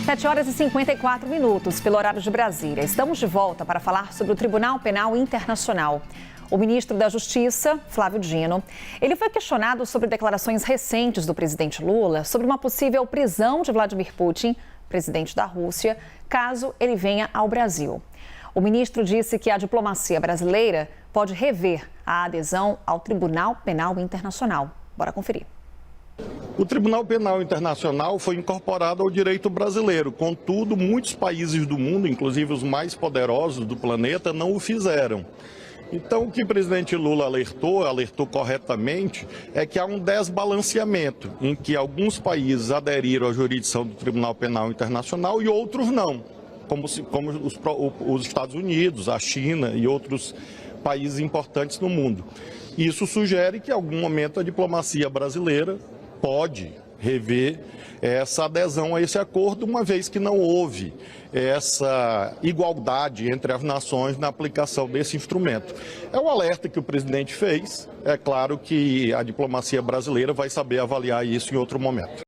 7h54, pelo horário de Brasília. Estamos de volta para falar sobre o Tribunal Penal Internacional. O ministro da Justiça, Flávio Dino, ele foi questionado sobre declarações recentes do presidente Lula sobre uma possível prisão de Vladimir Putin, presidente da Rússia, caso ele venha ao Brasil. O ministro disse que a diplomacia brasileira pode rever a adesão ao Tribunal Penal Internacional. Bora conferir. O Tribunal Penal Internacional foi incorporado ao direito brasileiro. Contudo, muitos países do mundo, inclusive os mais poderosos do planeta, não o fizeram. Então, o que o presidente Lula alertou corretamente, é que há um desbalanceamento, em que alguns países aderiram à jurisdição do Tribunal Penal Internacional e outros não, como os Estados Unidos, a China e outros países importantes no mundo. Isso sugere que, em algum momento, a diplomacia brasileira pode rever essa adesão a esse acordo, uma vez que não houve essa igualdade entre as nações na aplicação desse instrumento. É o alerta que o presidente fez. É claro que a diplomacia brasileira vai saber avaliar isso em outro momento.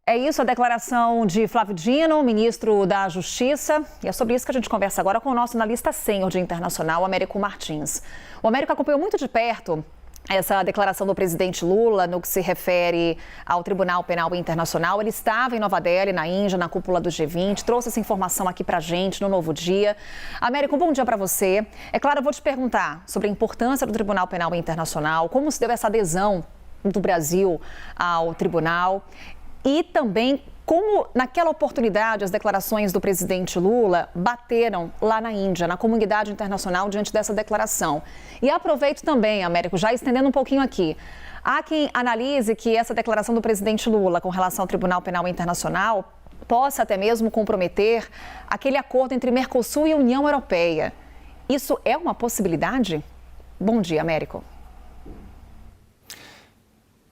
É isso, a declaração de Flávio Dino, ministro da Justiça. E é sobre isso que a gente conversa agora com o nosso analista sênior de internacional, Américo Martins. O Américo acompanhou muito de perto essa declaração do presidente Lula no que se refere ao Tribunal Penal Internacional. Ele estava em Nova Delhi, na Índia, na cúpula do G20, trouxe essa informação aqui pra gente no Novo Dia. Américo, bom dia para você. É claro, eu vou te perguntar sobre a importância do Tribunal Penal Internacional, como se deu essa adesão do Brasil ao tribunal e também como, naquela oportunidade, as declarações do presidente Lula bateram lá na Índia, na comunidade internacional, diante dessa declaração. E aproveito também, Américo, já estendendo um pouquinho aqui. Há quem analise que essa declaração do presidente Lula com relação ao Tribunal Penal Internacional possa até mesmo comprometer aquele acordo entre Mercosul e União Europeia. Isso é uma possibilidade? Bom dia, Américo.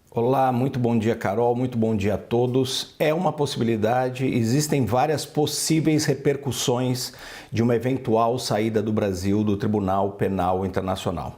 Olá, muito bom dia, Carol, muito bom dia a todos. É uma possibilidade, existem várias possíveis repercussões de uma eventual saída do Brasil do Tribunal Penal Internacional.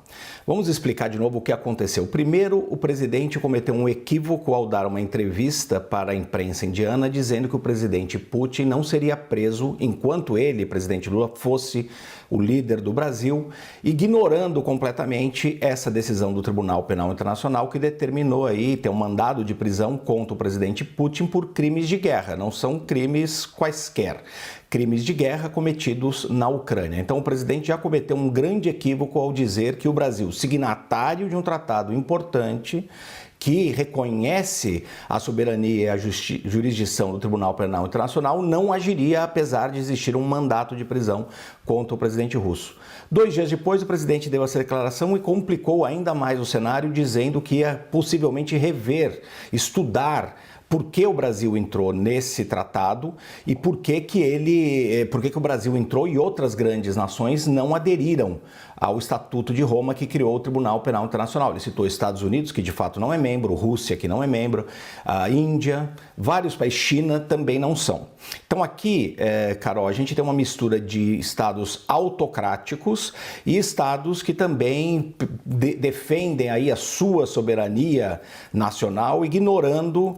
Vamos explicar de novo o que aconteceu. Primeiro, o presidente cometeu um equívoco ao dar uma entrevista para a imprensa indiana dizendo que o presidente Putin não seria preso enquanto ele, presidente Lula, fosse o líder do Brasil, ignorando completamente essa decisão do Tribunal Penal Internacional que determinou aí ter um mandado de prisão contra o presidente Putin por crimes de guerra. Não são crimes quaisquer, crimes de guerra cometidos na Ucrânia. Então o presidente já cometeu um grande equívoco ao dizer que o Brasil, signatário de um tratado importante que reconhece a soberania e a jurisdição do Tribunal Penal Internacional, não agiria apesar de existir um mandato de prisão contra o presidente russo. 2 dias depois, o presidente deu essa declaração e complicou ainda mais o cenário, dizendo que ia possivelmente rever, estudar por que o Brasil entrou nesse tratado e por que o Brasil entrou e outras grandes nações não aderiram ao Estatuto de Roma que criou o Tribunal Penal Internacional. Ele citou Estados Unidos, que de fato não é membro, Rússia, que não é membro, a Índia, vários países, China também não são. Então aqui, Carol, a gente tem uma mistura de estados autocráticos e estados que também defendem aí a sua soberania nacional, ignorando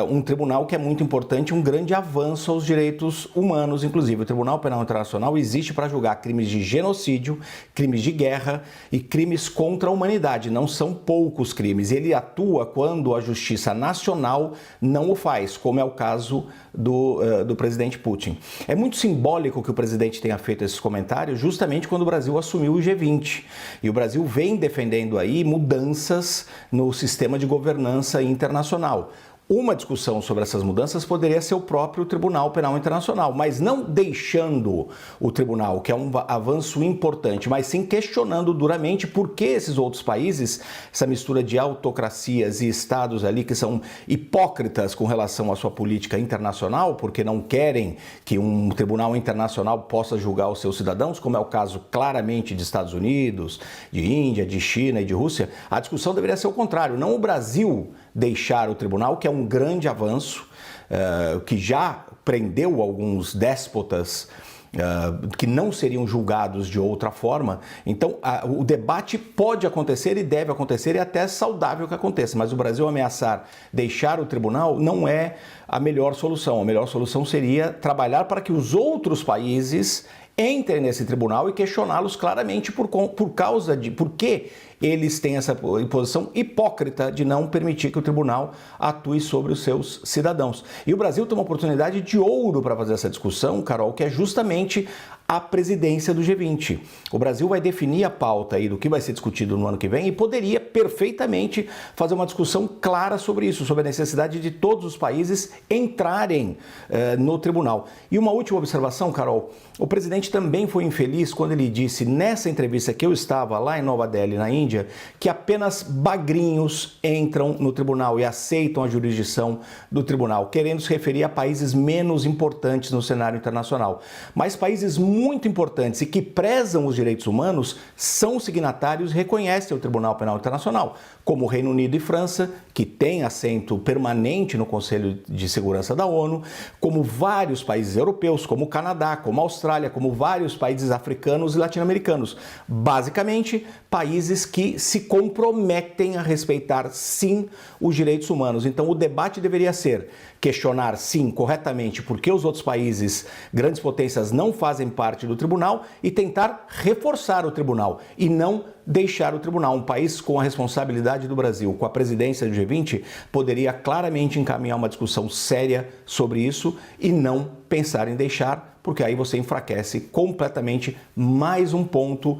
um tribunal que é muito importante, um grande avanço aos direitos humanos. Inclusive, o Tribunal Penal Internacional existe para julgar crimes de genocídio, crimes de guerra e crimes contra a humanidade. Não são poucos crimes. Ele atua quando a justiça nacional não o faz, como é o caso do presidente Putin. É muito simbólico que o presidente tenha feito esses comentários justamente quando o Brasil assumiu o G20. E o Brasil vem defendendo aí mudanças no sistema de governança internacional. Uma discussão sobre essas mudanças poderia ser o próprio Tribunal Penal Internacional, mas não deixando o tribunal, que é um avanço importante, mas sim questionando duramente por que esses outros países, essa mistura de autocracias e estados ali que são hipócritas com relação à sua política internacional, porque não querem que um tribunal internacional possa julgar os seus cidadãos, como é o caso claramente de Estados Unidos, de Índia, de China e de Rússia. A discussão deveria ser o contrário, não o Brasil deixar o tribunal, que é um grande avanço, que já prendeu alguns déspotas que não seriam julgados de outra forma. Então, o debate pode acontecer e deve acontecer, e até é saudável que aconteça, mas o Brasil ameaçar deixar o tribunal não é a melhor solução. A melhor solução seria trabalhar para que os outros países entrem nesse tribunal e questioná-los claramente por que eles têm essa posição hipócrita de não permitir que o tribunal atue sobre os seus cidadãos. E o Brasil tem uma oportunidade de ouro para fazer essa discussão, Carol, que é justamente a presidência do G20. O Brasil vai definir a pauta aí do que vai ser discutido no ano que vem e poderia perfeitamente fazer uma discussão clara sobre isso, sobre a necessidade de todos os países entrarem no tribunal. E uma última observação, Carol, o presidente também foi infeliz quando ele disse nessa entrevista que eu estava lá em Nova Delhi, na Índia, que apenas bagrinhos entram no tribunal e aceitam a jurisdição do tribunal, querendo se referir a países menos importantes no cenário internacional. Mas países muito importantes e que prezam os direitos humanos são signatários e reconhecem o Tribunal Penal Internacional, como o Reino Unido e França, que têm assento permanente no Conselho de Segurança da ONU, como vários países europeus, como o Canadá, como a Austrália, como vários países africanos e latino-americanos. Basicamente, países que se comprometem a respeitar, sim, os direitos humanos. Então, o debate deveria ser questionar, sim, corretamente, por que os outros países, grandes potências, não fazem parte do tribunal e tentar reforçar o tribunal e não deixar o tribunal. Um país com a responsabilidade do Brasil, com a presidência do G20, poderia claramente encaminhar uma discussão séria sobre isso e não pensar em deixar, porque aí você enfraquece completamente mais um ponto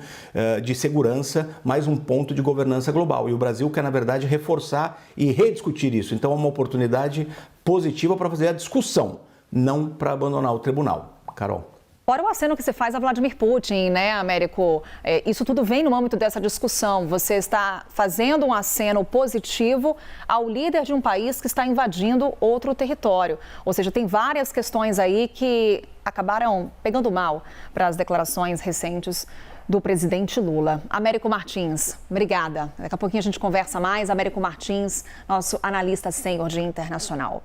de segurança, mais um ponto de governança global. E o Brasil quer, na verdade, reforçar e rediscutir isso. Então é uma oportunidade positiva para fazer a discussão, não para abandonar o tribunal. Carol. Fora o aceno que se faz a Vladimir Putin, né, Américo? Isso tudo vem no âmbito dessa discussão. Você está fazendo um aceno positivo ao líder de um país que está invadindo outro território. Ou seja, tem várias questões aí que acabaram pegando mal para as declarações recentes do presidente Lula. Américo Martins, obrigada. Daqui a pouquinho a gente conversa mais. Américo Martins, nosso analista sênior de internacional.